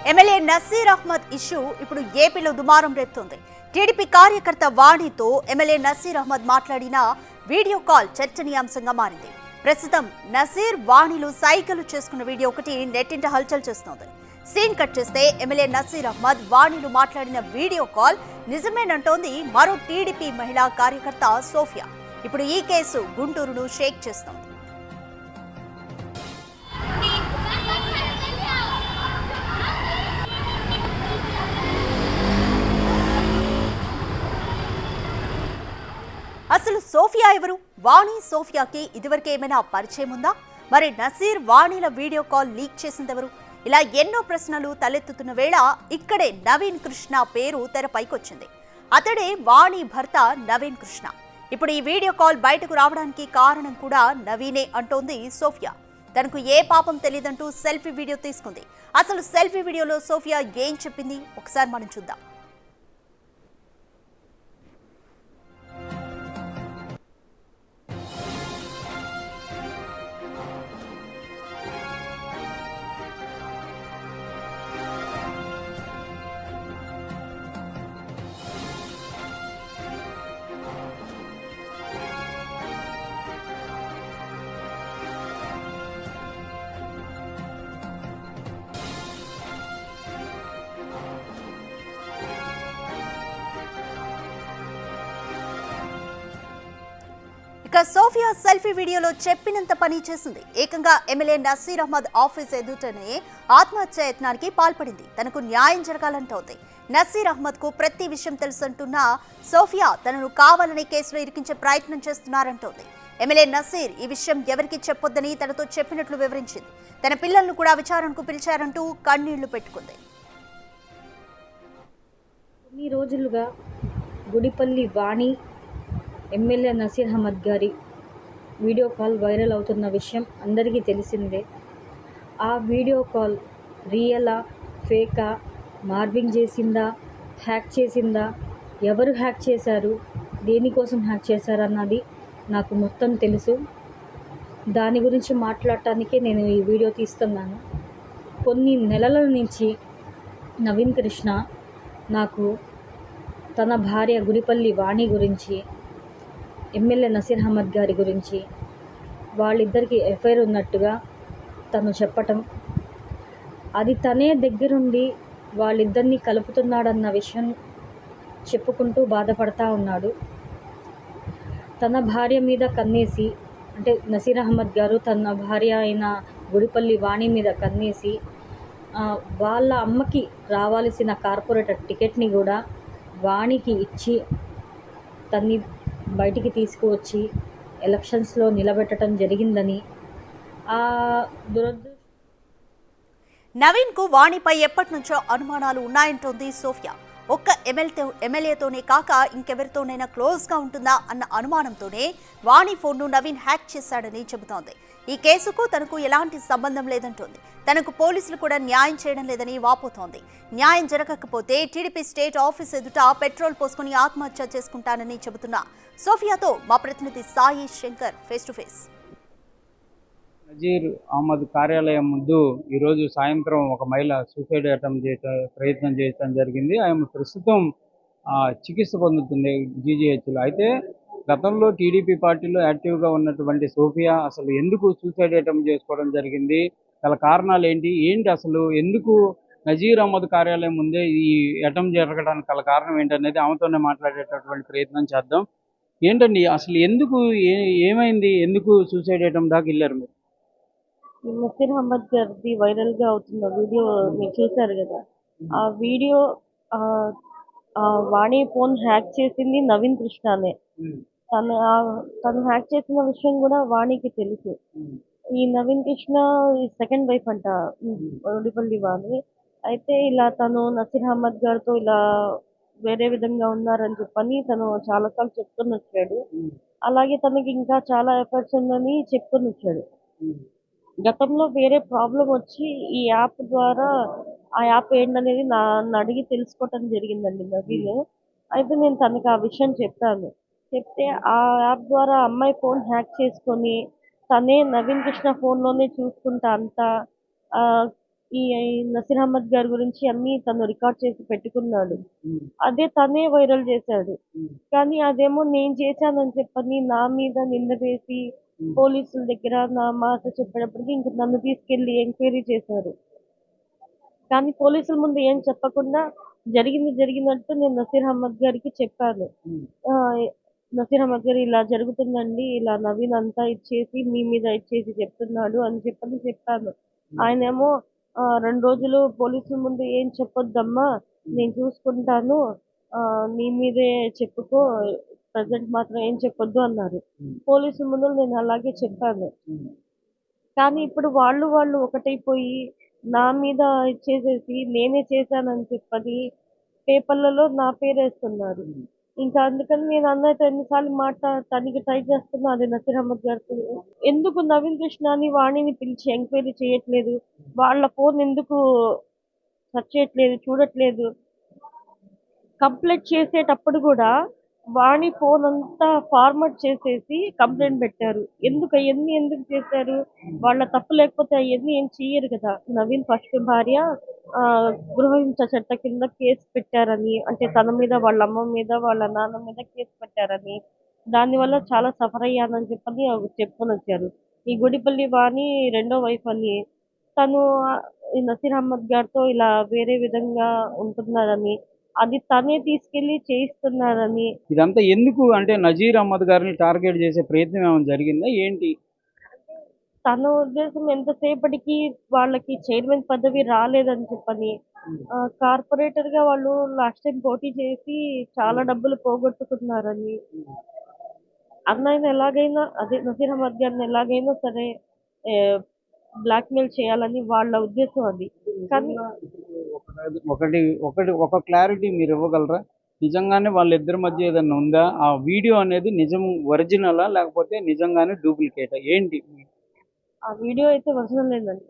MLA Naseer Ahmed issue ఇప్పుడు ఏపీలో దుమారం రేపుతోంది. టీడీపీ కార్యకర్త వాణితో ఎమ్మెల్యే నసీర్ అహ్మద్ మాట్లాడిన వీడియో కాల్ చర్చనీయాంశంగా మారింది. ప్రస్తుతం నసీర్ వాణిలు సైకిల్ చేసుకున్న వీడియో ఒకటి నెట్టింట హల్చల్ చేస్తోంది. సీన్ కట్ చేస్తే ఎమ్మెల్యే నసీర్ అహ్మద్ వాణిలు మాట్లాడిన వీడియో కాల్ నిజమేనంటోంది మరో టీడీపీ మహిళా కార్యకర్త సోఫియా. ఇప్పుడు ఈ కేసు గుంటూరును షేక్ చేస్తోంది. అసలు సోఫియా ఎవరు? వాణి సోఫియాకి ఇదివరకే ఏమైనా పరిచయం ఉందా? మరి నసీర్ వాణిల వీడియో కాల్ లీక్ చేసిందెవరు? ఇలా ఎన్నో ప్రశ్నలు తలెత్తుతున్న వేళ ఇక్కడే నవీన్ కృష్ణ పేరు తెరపైకొచ్చింది. అతడే వాణి భర్త నవీన్ కృష్ణ. ఇప్పుడు ఈ వీడియో కాల్ బయటకు రావడానికి కారణం కూడా నవీనే అంటోంది సోఫియా. తనకు ఏ పాపం తెలియదంటూ సెల్ఫీ వీడియో తీసుకుంది. అసలు సెల్ఫీ వీడియోలో సోఫియా ఏం చెప్పింది ఒకసారి మనం చూద్దాం. ఇక సోఫియా సెల్ఫీ వీడియోలో చెప్పినంత పని చేసింది. ఏకంగా ఎమ్మెల్యే నసీర్ అహ్మద్ ఆఫీస్ ఎదుటనే ఆత్మహత్య యత్నానికి పాల్పడింది. తనకు న్యాయం జరగాలంటోంది. నసీర్ అహ్మద్ కు ప్రతి విషయం తెలుసంటున్న సోఫియా తనను కావాలని కేసులో ఇరికించే ప్రయత్నం చేస్తున్నారంటోంది. ఎమ్మెల్యే నసీర్ ఈ విషయం ఎవరికి చెప్పొద్దని తనతో చెప్పినట్లు వివరించింది. తన పిల్లలను కూడా విచారణకు పిలిచారంటూ కన్నీళ్లు పెట్టుకుంది. కొన్ని రోజులుగా గుడిపల్లి వాణి ఎమ్మెల్యే నసీర్ అహ్మద్ గారి వీడియో కాల్ వైరల్ అవుతున్న విషయం అందరికీ తెలిసిందే. ఆ వీడియో కాల్ రియలా, ఫేకా, మార్బింగ్ చేసిందా, హ్యాక్ చేసిందా, ఎవరు హ్యాక్ చేశారు, దేనికోసం హ్యాక్ చేశారన్నది నాకు మొత్తం తెలుసు. దాని గురించి మాట్లాడటానికే నేను ఈ వీడియో తీస్తున్నాను. కొన్ని నెలల నుంచి నవీన్ కృష్ణ నాకు తన భార్య గుడిపల్లి వాణి గురించి, ఎమ్మెల్యే నసీర్ అహ్మద్ గారి గురించి, వాళ్ళిద్దరికీ ఎఫ్ఐఆర్ ఉన్నట్టుగా తను చెప్పటం, అది తనే దగ్గరుండి వాళ్ళిద్దరినీ కలుపుతున్నాడన్న విషయం చెప్పుకుంటూ బాధపడతా ఉన్నాడు. తన భార్య మీద కన్నేసి, అంటే నసీర్ అహ్మద్ గారు తన భార్య అయిన గుడిపల్లి వాణి మీద కన్నేసి వాళ్ళ అమ్మకి రావాల్సిన కార్పొరేటర్ టికెట్ని కూడా వాణికి ఇచ్చి తన్ని బయటికి తీసుకువచ్చి ఎలక్షన్స్లో నిలబెట్టడం జరిగిందని నవీన్ కు వాణిపై ఎప్పటి నుంచో అనుమానాలు ఉన్నాయంటోంది సోఫియా. ఒక్క ఎమ్మెల్యేతోనే కాక ఇంకెవరితోనైనా క్లోజ్ గా ఉంటుందా అన్న అనుమానంతోనే వాణి ఫోన్ను నవీన్ హ్యాక్ చేశాడని చెబుతోంది. ఈ కేసుకు తనకు ఎలాంటి సంబంధం లేదంటోంది. తనకు పోలీసులు కూడా న్యాయం చేయడం లేదని వాపోతోంది. న్యాయం జరగకపోతే టీడీపీ స్టేట్ ఆఫీస్ ఎదుట పెట్రోల్ పోసుకుని ఆత్మహత్య చేసుకుంటానని చెబుతున్న సోఫియాతో మా ప్రతినిధి Sai Shankar face to face. Nazir Ahmed కార్యాలయం ముందు ఈరోజు సాయంత్రం ఒక మహిళ సూసైడ్ ప్రయత్నం చేయడం జరిగింది. ఆమె ప్రస్తుతం చికిత్స పొందుతుంది జీజీహెచ్లో. అయితే గతంలో టీడీపీ పార్టీలో యాక్టివ్గా ఉన్నటువంటి సోఫియా అసలు ఎందుకు సూసైడ్ అటెంప్ట్ చేసుకోవడం జరిగింది, గల కారణాలు ఏంటి అసలు ఎందుకు నజీర్ అహ్మద్ కార్యాలయం ముందే ఈ అటెంప్ట్ జరగడానికి గల కారణం ఏంటనేది ఆమెతోనే మాట్లాడేటటువంటి ప్రయత్నం చేద్దాం. ఏంటండి అసలు ఎందుకు ఏమైంది, ఎందుకు సూసైడ్ అటెంప్ట్ దాకా వెళ్ళారు మీరు? నసీర్ అహ్మద్ గారిది వైరల్ గా అవుతున్న వీడియో మీరు చూసారు కదా. ఆ వీడియో వాణి ఫోన్ హ్యాక్ చేసింది నవీన్ కృష్ణనే. తను హ్యాక్ చేసిన విషయం కూడా వాణికి తెలుసు. ఈ నవీన్ కృష్ణ సెకండ్ వైఫ్ అంట ఉడిపల్లి వాణి. అయితే ఇలా తను నసీర్ అహ్మద్ గారితో ఇలా వేరే విధంగా ఉన్నారని చెప్పని తను చాలా సార్లు చెప్తుని వచ్చాడు. అలాగే తనకి ఇంకా చాలా ఎఫర్ట్స్ ఉందని చెప్తుని వచ్చాడు. గతంలో వేరే ప్రాబ్లం వచ్చి ఈ యాప్ ద్వారా ఆ యాప్ ఏంటనేది నన్ను అడిగి తెలుసుకోవటం జరిగిందండి నవీన్. అయితే నేను తనకి ఆ విషయం చెప్పాను. చెప్తే ఆ యాప్ ద్వారా అమ్మాయి ఫోన్ హ్యాక్ చేసుకొని తనే నవీన్ కృష్ణ ఫోన్లోనే చూసుకుంటా అంతా ఈ నసీర్ అహ్మద్ గారి గురించి అన్ని తను రికార్డ్ చేసి పెట్టుకున్నాడు. అదే తనే వైరల్ చేశాడు. కానీ అదేమో నేను చేశానని చెప్పని నా మీద నింద వేసి పోలీసుల దగ్గర నా మాట చెప్పేటప్పటికి ఇంక నన్ను తీసుకెళ్లి ఎంక్వైరీ చేశారు. కానీ పోలీసుల ముందు ఏం చెప్పకుండా జరిగింది జరిగినట్టు నేను నసీర్ అహ్మద్ గారికి చెప్పాను. ఆ, నసీర్ అహ్మద్ గారు ఇలా జరుగుతుందండి, ఇలా నవీన్ అంతా ఇచ్చేసి మీ మీద ఇచ్చేసి చెప్తున్నాడు అని చెప్పాను. ఆయనేమో 2 రోజులు పోలీసుల ముందు ఏం చెప్పొద్దమ్మా, నేను చూసుకుంటాను, ఆ, నీ మీదే చెప్పుకో, ప్రజెంట్ మాత్రం ఏం చెప్పొద్దు అన్నారు. పోలీసుల ముందు నేను అలాగే చెప్పాను. కానీ ఇప్పుడు వాళ్ళు ఒకటైపోయి నా మీద ఇచ్చేసేసి నేనే చేశానని చెప్పని పేపర్లలో నా పేరేస్తున్నారు. ఇంకా అందుకని నేను అన్నయ్యతో ఎన్నిసార్లు మాట్లాడటానికి ట్రై చేస్తున్నా, అది నసీర్ అహ్మద్ గారితో ఎందుకు నవీన్ కృష్ణని వాణిని పిలిచి ఎంక్వైరీ చేయట్లేదు, వాళ్ళ ఫోన్ ఎందుకు సెర్చ్ చేయట్లేదు, చూడట్లేదు. కంప్లైంట్ చేసేటప్పుడు కూడా వాణి ఫోన్ అంతా ఫార్మాట్ చేసేసి కంప్లైంట్ పెట్టారు. అవన్నీ ఎందుకు చేశారు? వాళ్ళ తప్పు లేకపోతే అవన్నీ ఏం చెయ్యరు కదా. నవీన్ ఫస్ట్ భార్య ఆ, గృహహింస చట్ట కింద కేసు పెట్టారని, అంటే తన మీద, వాళ్ళ అమ్మ మీద, వాళ్ళ నాన్న మీద కేసు పెట్టారని, దానివల్ల చాలా సఫర్ అయ్యానని చెప్పని చెప్పుకొని వచ్చారు. ఈ గుడిపల్లి వాణి రెండో వైఫ్ అని తను ఈ నసీర్ అహ్మద్ గారితో ఇలా వేరే విధంగా ఉంటున్నారని, అది తనే తీసుకెళ్లి చేయిస్తున్నారని. ఇదంతా ఎందుకు అంటే నజీర్ అహ్మద్ గారిని టార్గెట్ చేసే ప్రయత్నం ఏమైనా జరిగిందా ఏంటి? తన ఉద్దేశం ఎంతసేపటికి వాళ్ళకి చైర్మన్ పదవి రాలేదని చెప్పని, కార్పొరేటర్ గా వాళ్ళు లాస్ట్ టైం పోటీ చేసి చాలా డబ్బులు పోగొట్టుకున్నారని, అన్నయ్యని ఎలాగైనా, అదే నసీర్ అహ్మద్ గారిని ఎలాగైనా సరే బ్లాక్ మెయిల్ చేయాలని వాళ్ళ ఉద్దేశం అది. కానీ ఒకటి ఒకటి ఒక క్లారిటీ మీరు ఇవ్వగలరా? నిజంగానే వాళ్ళిద్దరి మధ్య ఏదైనా ఉందా? ఆ వీడియో అనేది నిజం ఒరిజినలా లేకపోతే నిజంగానే డూప్లికేటా ఏంటి? ఆ వీడియో అయితే ఒరిజినల్ లేదండి,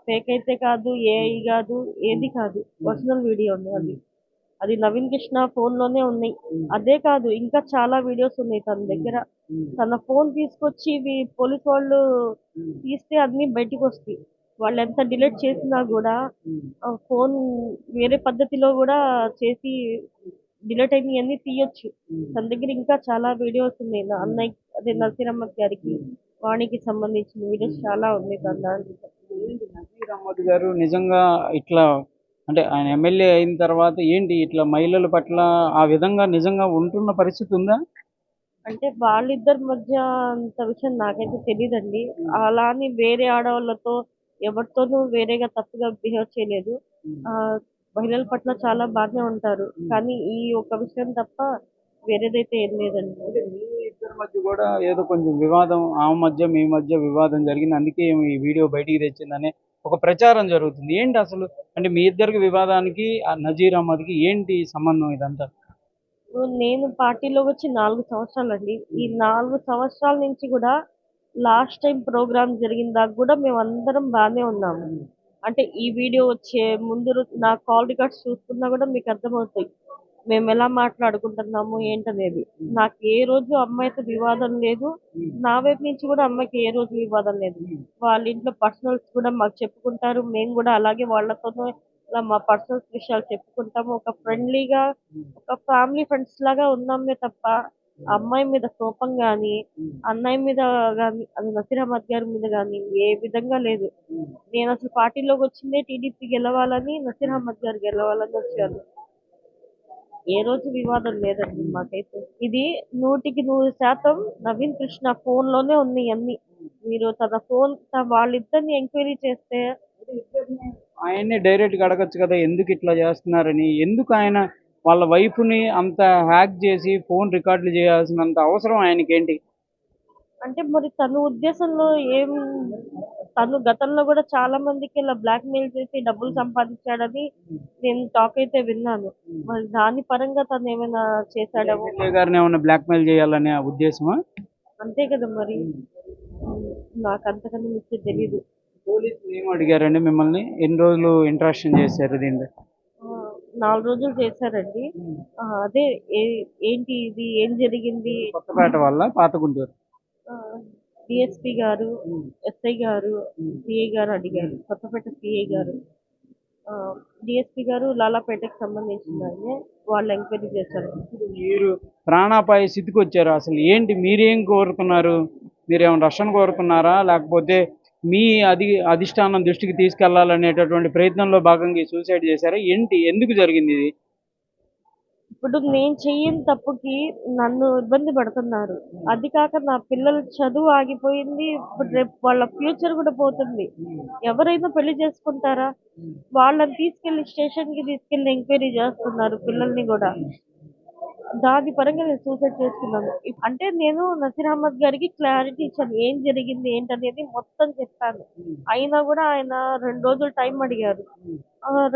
ఫేక్ అయితే కాదు, ఏఐ కాదు, ఏది కాదు, ఒరిజినల్ వీడియో ఉంది అది. అది నవీన్ కృష్ణ ఫోన్ లోనే ఉన్నాయి. అదే కాదు, ఇంకా చాలా వీడియోస్ ఉన్నాయి తన దగ్గర. తన ఫోన్ తీసుకొచ్చి పోలీస్ వాళ్ళు తీస్తే అన్ని బయటికి వస్తాయి. వాళ్ళు ఎంత డిలీట్ చేసినా కూడా ఫోన్ వేరే పద్ధతిలో కూడా చేసి డిలీట్ అయినవన్నీ తీయొచ్చు. తన దగ్గర ఇంకా చాలా వీడియోస్ ఉన్నాయి. నా అన్నయ్య, అదే నసీర్ అహ్మద్ గారికి వాణికి సంబంధించిన వీడియోస్ చాలా ఉన్నాయి తన దాంట్లో. నజీర్ అహ్మద్ గారు నిజంగా ఇట్లా అంటే ఆయన ఎమ్మెల్యే అయిన తర్వాత ఏంటి ఇట్లా మహిళల పట్ల ఆ విధంగా నిజంగా ఉంటున్న పరిస్థితి ఉందా? అంటే వాళ్ళిద్దరి మధ్య అంత విషయం నాకైతే తెలియదండి. అలా అని వేరే ఆడవాళ్ళతో ఎవరితోనూ వేరేగా తప్పుగా బిహేవ్ చేయలేదు. ఆ, మహిళల పట్ల చాలా బాగానే ఉంటారు. కానీ ఈ ఒక విషయం తప్ప వేరేదైతే ఏం లేదండి. మీ ఇద్దరి మధ్య కూడా ఏదో కొంచెం వివాదం, ఆమె మధ్య మీ మధ్య వివాదం జరిగింది, అందుకే ఈ వీడియో బయటికి తెచ్చిందనే ఒక ప్రచారం జరుగుతుంది. ఏంటి అసలు? అంటే మీ ఇద్దరికి వివాదానికి ఆ నజీర్ అహ్మద్కి ఏంటి సంబంధం ఇదంతా? నేను పార్టీలో వచ్చి 4 సంవత్సరాలండి. ఈ 4 సంవత్సరాల నుంచి కూడా లాస్ట్ టైం ప్రోగ్రామ్ జరిగిన దాకా కూడా మేమందరం బాగానే ఉన్నాము. అంటే ఈ వీడియో వచ్చే ముందు నా కాల్ రికార్డ్స్ చూసుకున్నా కూడా మీకు అర్థమవుతాయి మేము ఎలా మాట్లాడుకుంటున్నాము ఏంటనేది. నాకు ఏ రోజు అమ్మాయితో వివాదం లేదు, నా వైపు నుంచి కూడా అమ్మాయికి ఏ రోజు వివాదం లేదు. వాళ్ళ ఇంట్లో పర్సనల్స్ కూడా మాకు చెప్పుకుంటారు, మేము కూడా అలాగే వాళ్ళతోనే ఇలా మా పర్సనల్స్ విషయాలు చెప్పుకుంటాము. ఒక ఫ్రెండ్లీగా, ఒక ఫ్యామిలీ ఫ్రెండ్స్ లాగా ఉన్నామే తప్ప అమ్మాయి మీద కోపం కానీ, అన్నయ్య మీద కానీ, అది నసీర్ అహ్మద్ గారి మీద కానీ ఏ విధంగా లేదు. నేను అసలు పార్టీలోకి వచ్చిందే టీడీపీ గెలవాలని, నసీర్ అహ్మద్ గారు గెలవాలని వచ్చాను. ఏ రోజు వివాదం లేదండి మాకైతే. ఇది 100% నవీన్ కృష్ణ ఫోన్ లోనే ఉన్నాయి అన్ని. మీరు తన ఫోన్, వాళ్ళిద్దరిని ఎంక్వైరీ చేస్తే ఆయన్ని డైరెక్ట్గా అడగచ్చు కదా ఎందుకు ఇట్లా చేస్తున్నారని? ఎందుకు ఆయన వాళ్ళ వైఫ్ని అంత హ్యాక్ చేసి ఫోన్ రికార్డులు చేయాల్సినంత అవసరం ఆయనకేంటి? అంటే మరి తన ఉద్దేశంలో ఏం, తను గతంలో కూడా చాలా మందికి ఇలా బ్లాక్ మెయిల్ చేసి డబ్బులు సంపాదించాడని నేను టాక్ అయితే విన్నాను. మరి దాని పరంగా తను ఏమైనా చేశాడేమో. ఎమ్మెల్యే గారిని ఏమైనా బ్లాక్మెయిల్ చేయాలనే ఉద్దేశమా? అంతే కదా మరి. నాకు అంతకన్నా మించి తెలీదు. పోలీసులు ఏం అడిగారండి మిమ్మల్ని? ఎన్ని రోజులు ఇంట్రాక్షన్ చేశారు దీంట్లో? 4 రోజులు చేశారండి. అదే ఏంటి ఇది, ఏం జరిగింది, కొత్తపేట వల్ల పాత గుంటూరు? డిఎస్పి గారు, ఎస్ఐ గారు, సిఐ గారు అడిగారు. కొత్తపేట సిఐ గారు, డిఎస్పి గారు లాలాపేటకి సంబంధించిన ఆయనే, వాళ్ళు ఎంక్వైరీ చేశారు. ఇప్పుడు మీరు ప్రాణాపాయ స్థితికి వచ్చారు. అసలు ఏంటి, మీరేం కోరుకున్నారు? మీరేమైనా రక్షణ కోరుకున్నారా, లేకపోతే మీ అధిష్టానం దృష్టికి తీసుకెళ్లాలనేటటువంటి ప్రయత్నంలో భాగంగా ఈ సూసైడ్ చేశారా? ఏంటి, ఎందుకు జరిగింది ఇది? ఇప్పుడు నేను చెయ్యని తప్పుకి నన్ను ఇబ్బంది పడుతున్నారు. అది కాక నా పిల్లల చదువు ఆగిపోయింది. ఇప్పుడు రేపు వాళ్ళ ఫ్యూచర్ కూడా పోతుంది. ఎవరైనా పెళ్లి చేసుకుంటారా? వాళ్ళని తీసుకెళ్లి స్టేషన్ కి తీసుకెళ్లి ఎంక్వైరీ చేస్తున్నారు పిల్లల్ని కూడా. దాని పరంగా నేను సూసైడ్ చేసుకున్నాను. అంటే నేను నసీర్ అహ్మద్ గారికి క్లారిటీ ఇచ్చాను, ఏం జరిగింది ఏంటనేది మొత్తం చెప్పాను. అయినా కూడా ఆయన 2 రోజులు టైం అడిగారు.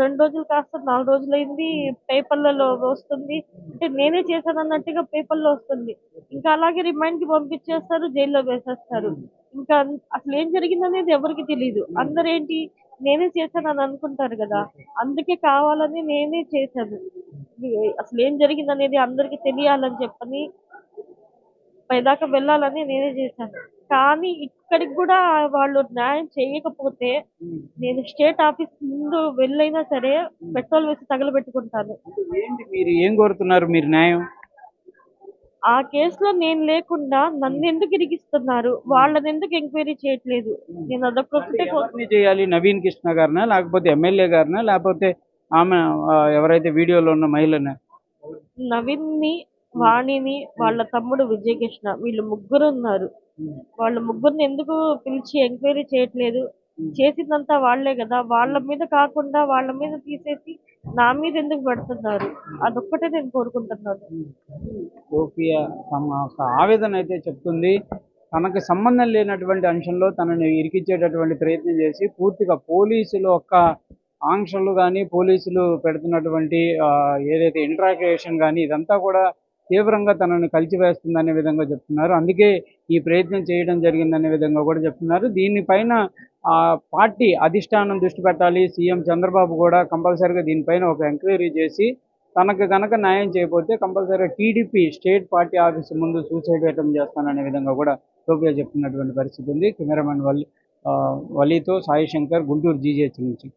2 రోజులు కాస్త 4 రోజులైంది. పేపర్లలో వస్తుంది, అంటే నేనే చేశాను అన్నట్టుగా పేపర్లో వస్తుంది. ఇంకా అలాగే రిమైండ్ కి పంపించేస్తారు, జైల్లో వేసేస్తారు. ఇంకా అసలు ఏం జరిగిందనేది ఎవరికి తెలియదు. అందరూ ఏంటి, నేనే చేశాను అని అనుకుంటారు కదా. అందుకే కావాలని నేనే చేశాను. అసలు ఏం జరిగిందనేది అందరికి తెలియాలని చెప్పని పైదాకా వెళ్ళాలని నేనే చేశాను. కానీ ఇక్కడికి కూడా వాళ్ళు న్యాయం చేయకపోతే నేను స్టేట్ ఆఫీస్ ముందు వెళ్ళైనా సరే పెట్రోల్ వేసి తగలబెట్టుకుంటాను. ఏంటి, మీరు ఏం కోరుతున్నారు? మీరు న్యాయం? ఆ కేసులో నేను లేకుండా నన్ను ఎందుకు ఇరికిస్తున్నారు? వాళ్ళని ఎందుకు ఎంక్వైరీ చేయట్లేదు? నేను అదొక్కటే ఎవరిని చేయాలి? నవీన్ కృష్ణ గారినా, లేకపోతే ఎమ్మెల్యే గారినా, లేకపోతే ఆమె ఎవరైతే వీడియోలో ఉన్న మహిళనా? నవీన్ని, వాణిని, వాళ్ళ తమ్ముడు విజయకృష్ణ, వీళ్ళు ముగ్గురు ఉన్నారు. వాళ్ళ ముగ్గురిని ఎందుకు పిలిచి ఎంక్వైరీ చేయట్లేదు? చేసిందంతా వాళ్లే కదా. వాళ్ళ మీద కాకుండా వాళ్ళ మీద తీసేసి నా మీద ఎందుకు పెడుతున్నారు? అదొక్కటే నేను కోరుకుంటున్నాను. సోఫియా తమ ఒక ఆవేదన అయితే చెప్తుంది. తనకు సంబంధం లేనటువంటి అంశంలో తనని ఇరికించేటటువంటి ప్రయత్నం చేసి పూర్తిగా పోలీసుల యొక్క ఆంక్షలు కానీ, పోలీసులు పెడుతున్నటువంటి ఏదైతే ఇంట్రాగేషన్ కానీ, ఇదంతా కూడా తీవ్రంగా తనని కలిచివేస్తుందనే విధంగా చెప్తున్నారు. అందుకే ఈ ప్రయత్నం చేయడం జరిగిందనే విధంగా కూడా చెప్తున్నారు. దీనిపైన పార్టీ అధిష్టానం దృష్టి పెట్టాలి. సీఎం చంద్రబాబు కూడా కంపల్సరీగా దీనిపైన ఒక ఎంక్వైరీ చేసి తనకు గనక న్యాయం చేయకపోతే కంపల్సరీగా టీడీపీ స్టేట్ పార్టీ ఆఫీసు ముందు సూసైడ్ అటెంప్ట్ చేస్తాననే విధంగా కూడా సోఫియా చెప్తున్నటువంటి పరిస్థితి ఉంది. కెమెరామెన్ వలీతో సాయి శంకర్, గుంటూరు జీజేహెచ్ నుంచి.